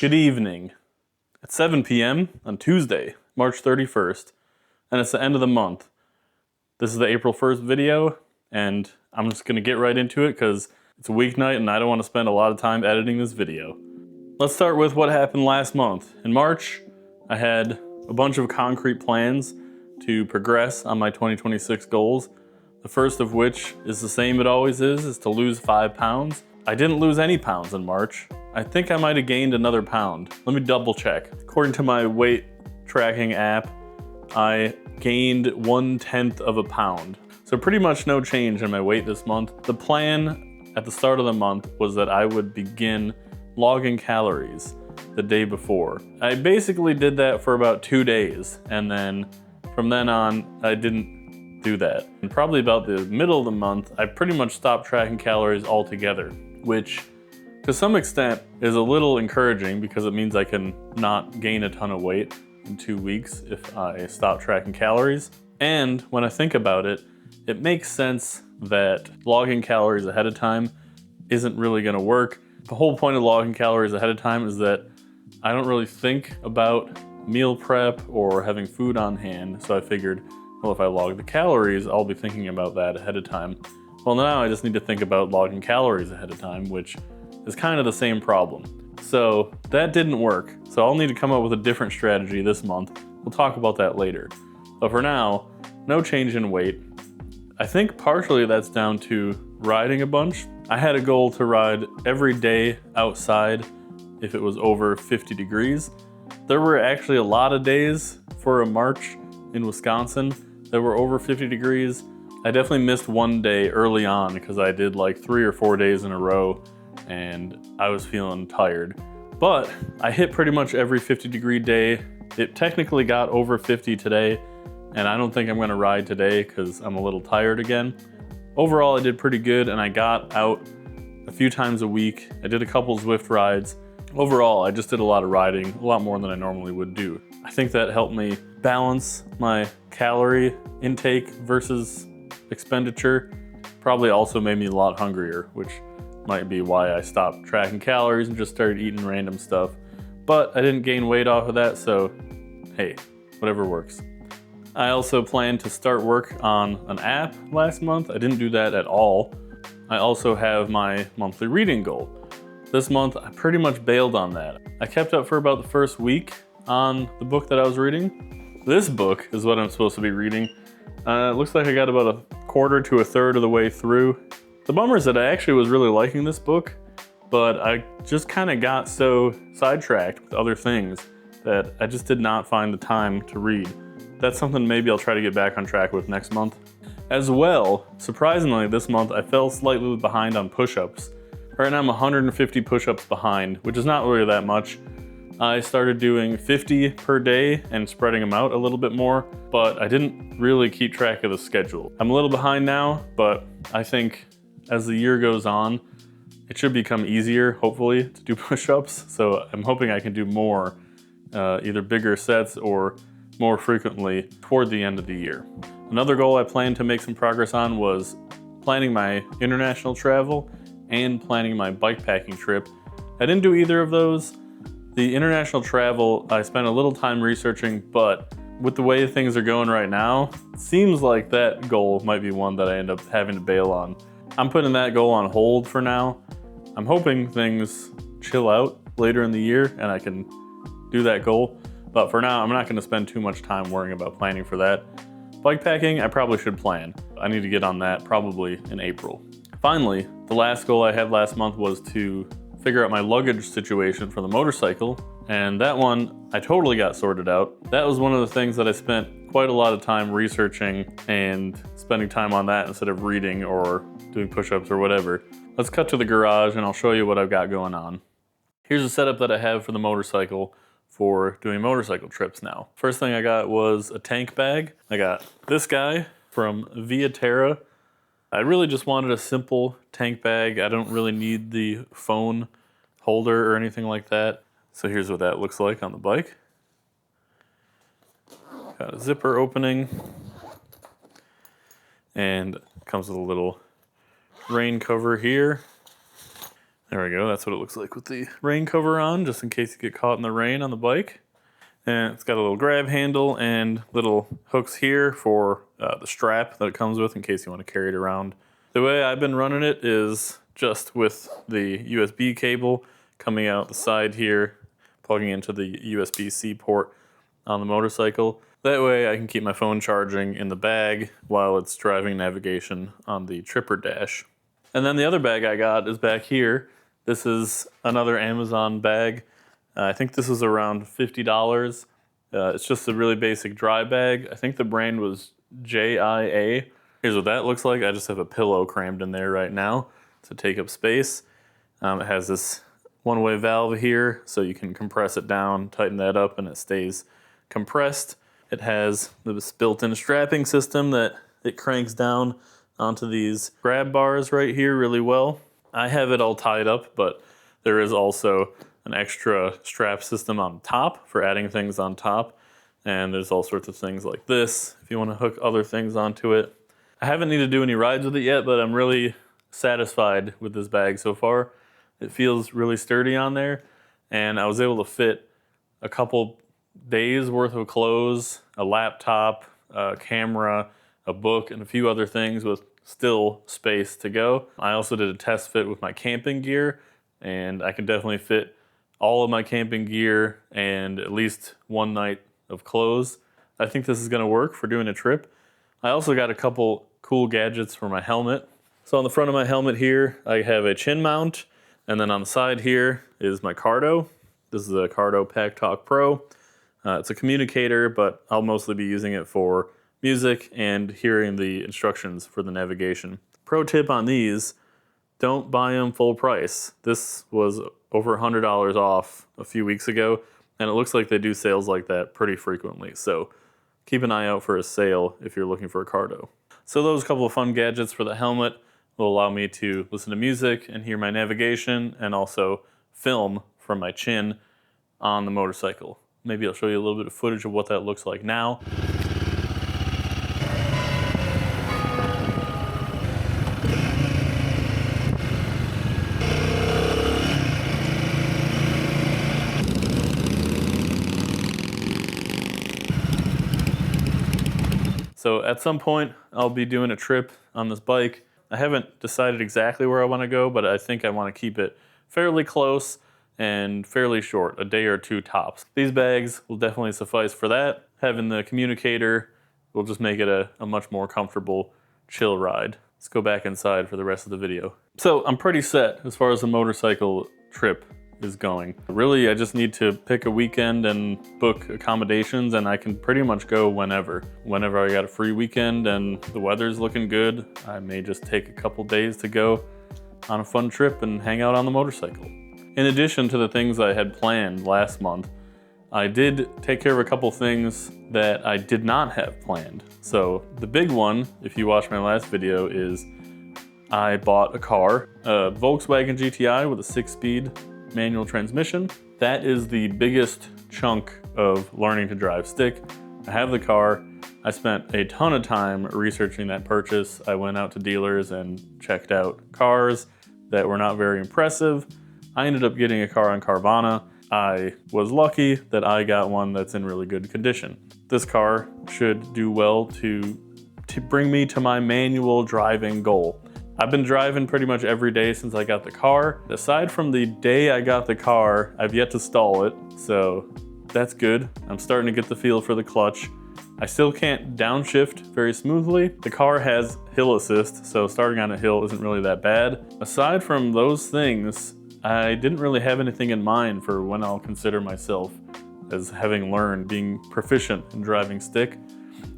Good evening. It's 7 p.m. on Tuesday, March 31st, and it's the end of the month. This is the April 1st video, and I'm just gonna get right into it because it's a weeknight and I don't want to spend a lot of time editing this video. Let's start with what happened last month. In March, I had a bunch of concrete plans to progress on my 2026 goals. The first of which is the same it always is to lose 5 pounds. I didn't lose any pounds in March. I think I might have gained another pound. Let me double check. According to my weight tracking app, I gained 1/10 of a pound. So pretty much no change in my weight this month. The plan at the start of the month was that I would begin logging calories the day before. I basically did that for about 2 days, and then from then on, I didn't do that. And probably about the middle of the month, I pretty much stopped tracking calories altogether, which to some extent is a little encouraging because it means I can not gain a ton of weight in 2 weeks if I stop tracking calories. And when I think about it, it makes sense that logging calories ahead of time isn't really gonna work. The whole point of logging calories ahead of time is that I don't really think about meal prep or having food on hand. So I figured, well, if I log the calories, I'll be thinking about that ahead of time. Well, now I just need to think about logging calories ahead of time, which is kind of the same problem. So that didn't work. So I'll need to come up with a different strategy this month. We'll talk about that later. But for now, no change in weight. I think partially that's down to riding a bunch. I had a goal to ride every day outside if it was over 50 degrees. There were actually a lot of days for a March in Wisconsin that were over 50 degrees. I definitely missed one day early on because I did like 3 or 4 days in a row and I was feeling tired. But I hit pretty much every 50-degree day. It technically got over 50 today, and I don't think I'm gonna ride today because I'm a little tired again. Overall, I did pretty good, and I got out a few times a week. I did a couple Zwift rides. Overall, I just did a lot of riding, a lot more than I normally would do. I think that helped me balance my calorie intake versus expenditure. Probably also made me a lot hungrier, which might be why I stopped tracking calories and just started eating random stuff. But I didn't gain weight off of that, so hey, whatever works. I also planned to start work on an app last month. I didn't do that at all. I also have my monthly reading goal. This month, I pretty much bailed on that. I kept up for about the first week on the book that I was reading. This book is what I'm supposed to be reading. It looks like I got about a quarter to a third of the way through. The bummer is that I actually was really liking this book, but I just kind of got so sidetracked with other things that I just did not find the time to read. That's something maybe I'll try to get back on track with next month. As well, surprisingly, this month I fell slightly behind on push-ups. Right now I'm 150 push-ups behind, which is not really that much. I started doing 50 per day and spreading them out a little bit more, but I didn't really keep track of the schedule. I'm a little behind now, but I think as the year goes on, it should become easier, hopefully, to do push-ups. So I'm hoping I can do more, either bigger sets or more frequently toward the end of the year. Another goal I planned to make some progress on was planning my international travel and planning my bikepacking trip. I didn't do either of those. The international travel, I spent a little time researching, but with the way things are going right now, it seems like that goal might be one that I end up having to bail on. I'm putting that goal on hold for now. I'm hoping things chill out later in the year and I can do that goal. But for now, I'm not gonna spend too much time worrying about planning for that. Bikepacking, I probably should plan. I need to get on that probably in April. Finally, the last goal I had last month was to figure out my luggage situation for the motorcycle. And that one, I totally got sorted out. That was one of the things that I spent quite a lot of time researching and spending time on that instead of reading or doing push-ups or whatever. Let's cut to the garage and I'll show you what I've got going on. Here's the setup that I have for the motorcycle for doing motorcycle trips now. First thing I got was a tank bag. I got this guy from Via Terra. I really just wanted a simple tank bag. I don't really need the phone holder or anything like that. So here's what that looks like on the bike. Got a zipper opening and comes with a little rain cover here. There we go, that's what it looks like with the rain cover on, just in case you get caught in the rain on the bike. And it's got a little grab handle and little hooks here for the strap that it comes with in case you want to carry it around. The way I've been running it is just with the USB cable coming out the side here, plugging into the USB-C port on the motorcycle. That way I can keep my phone charging in the bag while it's driving navigation on the tripper dash. And then the other bag I got is back here. This is another Amazon bag. I think this is around $50. It's just a really basic dry bag. I think the brand was JIA. Here's what that looks like. I just have a pillow crammed in there right now to take up space. It has this one-way valve here, so you can compress it down, tighten that up, and it stays compressed. It has this built-in strapping system that it cranks down onto these grab bars right here really well. I have it all tied up, but there is also an extra strap system on top for adding things on top. And there's all sorts of things like this if you want to hook other things onto it. I haven't needed to do any rides with it yet, but I'm really satisfied with this bag so far. It feels really sturdy on there, and I was able to fit a couple days worth of clothes, a laptop, a camera, a book, and a few other things with still space to go. I also did a test fit with my camping gear, and I can definitely fit all of my camping gear and at least one night of clothes. I think this is gonna work for doing a trip. I also got a couple cool gadgets for my helmet. So on the front of my helmet here, I have a chin mount, and then on the side here is my Cardo. This is a Cardo Pack Talk Pro. It's a communicator, but I'll mostly be using it for music and hearing the instructions for the navigation. Pro tip on these, don't buy them full price. This was over $100 off a few weeks ago, and it looks like they do sales like that pretty frequently. So keep an eye out for a sale if you're looking for a Cardo. So those couple of fun gadgets for the helmet will allow me to listen to music and hear my navigation, and also film from my chin on the motorcycle. Maybe I'll show you a little bit of footage of what that looks like now. So at some point, I'll be doing a trip on this bike. I haven't decided exactly where I want to go, but I think I want to keep it fairly close and fairly short, a day or two tops. These bags will definitely suffice for that. Having the communicator will just make it a much more comfortable, chill ride. Let's go back inside for the rest of the video. So I'm pretty set as far as the motorcycle trip is going. Really, I just need to pick a weekend and book accommodations, and I can pretty much go whenever. Whenever I got a free weekend and the weather's looking good, I may just take a couple days to go on a fun trip and hang out on the motorcycle. In addition to the things I had planned last month, I did take care of a couple things that I did not have planned. So the big one, if you watched my last video, is I bought a car, a Volkswagen GTI with a 6-speed manual transmission. That is the biggest chunk of learning to drive stick. I have the car. I spent a ton of time researching that purchase. I went out to dealers and checked out cars that were not very impressive. I ended up getting a car on Carvana. I was lucky that I got one that's in really good condition. This car should do well to bring me to my manual driving goal. I've been driving pretty much every day since I got the car. Aside from the day I got the car, I've yet to stall it, so that's good. I'm starting to get the feel for the clutch. I still can't downshift very smoothly. The car has hill assist, so starting on a hill isn't really that bad. Aside from those things, I didn't really have anything in mind for when I'll consider myself as having learned, being proficient in driving stick.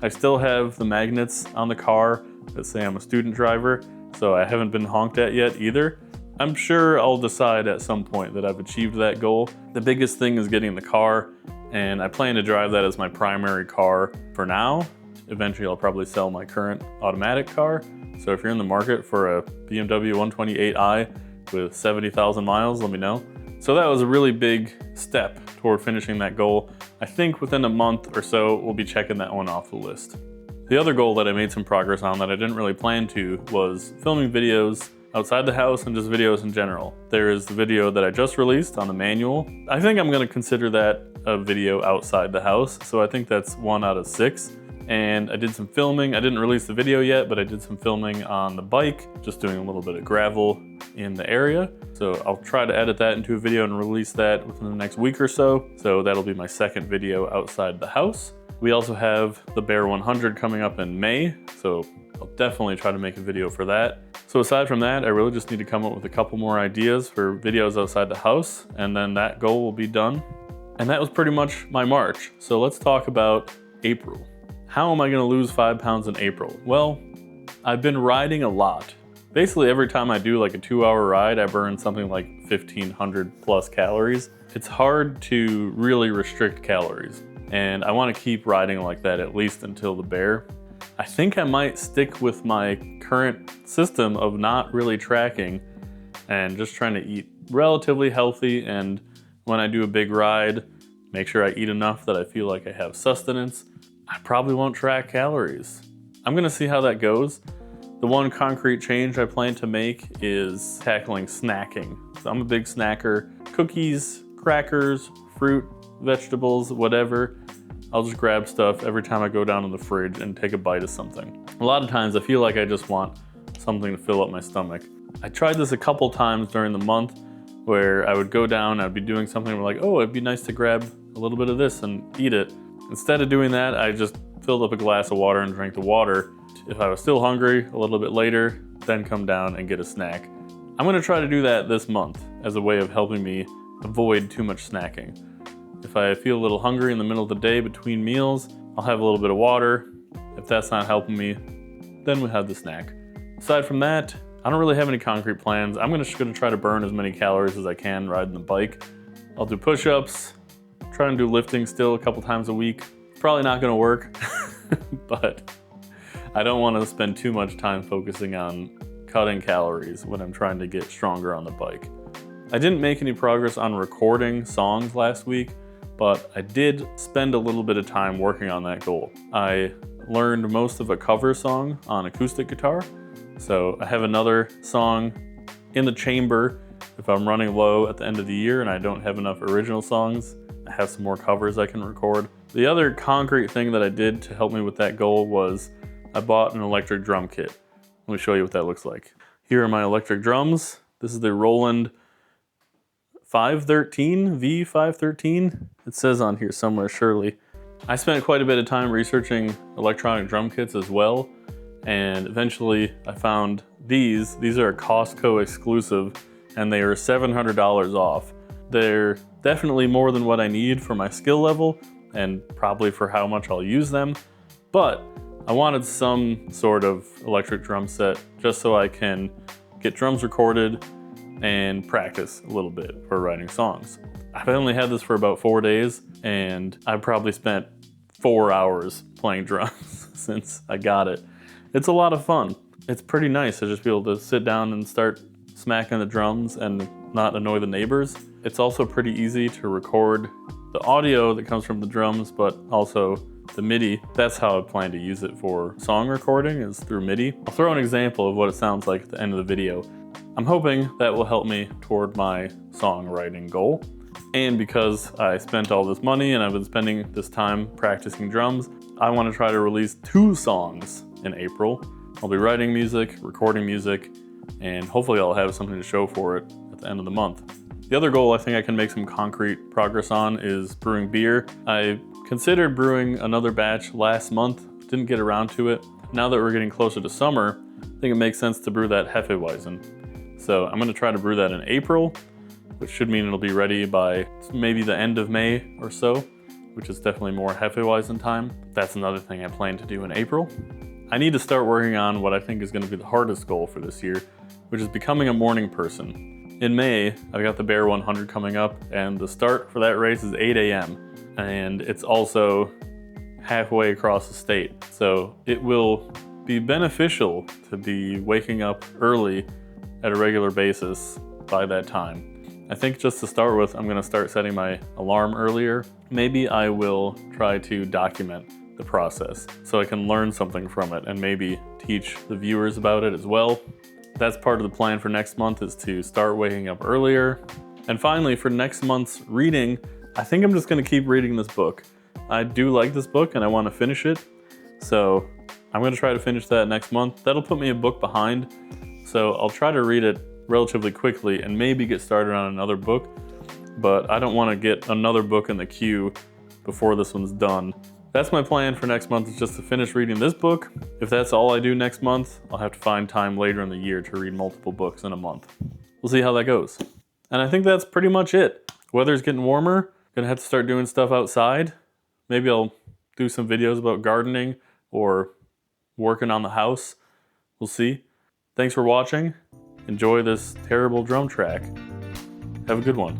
I still have the magnets on the car that say I'm a student driver, so I haven't been honked at yet either. I'm sure I'll decide at some point that I've achieved that goal. The biggest thing is getting the car, and I plan to drive that as my primary car for now. Eventually I'll probably sell my current automatic car. So if you're in the market for a BMW 128i with 70,000 miles, let me know. So that was a really big step toward finishing that goal. I think within a month or so, we'll be checking that one off the list. The other goal that I made some progress on that I didn't really plan to was filming videos outside the house and just videos in general. There is the video that I just released on the manual. I think I'm gonna consider that a video outside the house, so I think that's 1 out of 6. And I did some filming. I didn't release the video yet, but I did some filming on the bike, just doing a little bit of gravel in the area. So I'll try to edit that into a video and release that within the next week or so. So that'll be my second video outside the house. We also have the Bear 100 coming up in May, so I'll definitely try to make a video for that. So aside from that, I really just need to come up with a couple more ideas for videos outside the house, and then that goal will be done. And that was pretty much my March. So let's talk about April. How am I gonna lose 5 pounds in April? Well, I've been riding a lot. Basically every time I do like a 2-hour ride, I burn something like 1,500 plus calories. It's hard to really restrict calories, and I wanna keep riding like that at least until the Bear. I think I might stick with my current system of not really tracking and just trying to eat relatively healthy, and when I do a big ride, make sure I eat enough that I feel like I have sustenance. I probably won't track calories. I'm gonna see how that goes. The one concrete change I plan to make is tackling snacking. So I'm a big snacker. Cookies, crackers, fruit, vegetables, whatever. I'll just grab stuff every time I go down in the fridge and take a bite of something. A lot of times I feel like I just want something to fill up my stomach. I tried this a couple times during the month where I would go down, I'd be doing something like, oh, it'd be nice to grab a little bit of this and eat it. Instead of doing that, I just filled up a glass of water and drank the water. If I was still hungry a little bit later, then come down and get a snack. I'm gonna try to do that this month as a way of helping me avoid too much snacking. If I feel a little hungry in the middle of the day between meals, I'll have a little bit of water. If that's not helping me, then we have the snack. Aside from that, I don't really have any concrete plans. I'm just gonna try to burn as many calories as I can riding the bike. I'll do push-ups, try and do lifting still a couple times a week. Probably not gonna work, but I don't wanna spend too much time focusing on cutting calories when I'm trying to get stronger on the bike. I didn't make any progress on recording songs last week, but I did spend a little bit of time working on that goal. I learned most of a cover song on acoustic guitar, so I have another song in the chamber if I'm running low at the end of the year and I don't have enough original songs. I have some more covers I can record. The other concrete thing that I did to help me with that goal was I bought an electric drum kit. Let me show you what that looks like. Here are my electric drums. This is the Roland 513, V513. It says on here somewhere, surely. I spent quite a bit of time researching electronic drum kits as well, and eventually I found these. These are a Costco exclusive, and they are $700 off. They're definitely more than what I need for my skill level, and probably for how much I'll use them, but I wanted some sort of electric drum set just so I can get drums recorded and practice a little bit for writing songs. I've only had this for about 4 days, and I've probably spent 4 hours playing drums since I got it. It's a lot of fun. It's pretty nice to just be able to sit down and start smacking the drums and not annoy the neighbors. It's also pretty easy to record the audio that comes from the drums, but also the MIDI. That's how I plan to use it for song recording, is through MIDI. I'll throw an example of what it sounds like at the end of the video. I'm hoping that will help me toward my songwriting goal. And because I spent all this money and I've been spending this time practicing drums, I want to try to release 2 songs in April. I'll be writing music, recording music, and hopefully I'll have something to show for it at the end of the month. The other goal I think I can make some concrete progress on is brewing beer. I considered brewing another batch last month, didn't get around to it. Now that we're getting closer to summer, I think it makes sense to brew that Hefeweizen. So I'm gonna try to brew that in April, which should mean it'll be ready by maybe the end of May or so, which is definitely more Hefeweizen time. That's another thing I plan to do in April. I need to start working on what I think is gonna be the hardest goal for this year, which is becoming a morning person. In May, I've got the Bear 100 coming up, and the start for that race is 8 a.m. And it's also halfway across the state. So it will be beneficial to be waking up early at a regular basis by that time. I think just to start with, I'm gonna start setting my alarm earlier. Maybe I will try to document the process so I can learn something from it and maybe teach the viewers about it as well. That's part of the plan for next month, is to start waking up earlier. And finally, for next month's reading, I think I'm just gonna keep reading this book. I do like this book and I wanna finish it. So I'm gonna try to finish that next month. That'll put me a book behind. So I'll try to read it relatively quickly and maybe get started on another book, but I don't wanna get another book in the queue before this one's done. That's my plan for next month, is just to finish reading this book. If that's all I do next month, I'll have to find time later in the year to read multiple books in a month. We'll see how that goes. And I think that's pretty much it. Weather's getting warmer, gonna have to start doing stuff outside. Maybe I'll do some videos about gardening or working on the house. We'll see. Thanks for watching. Enjoy this terrible drum track. Have a good one.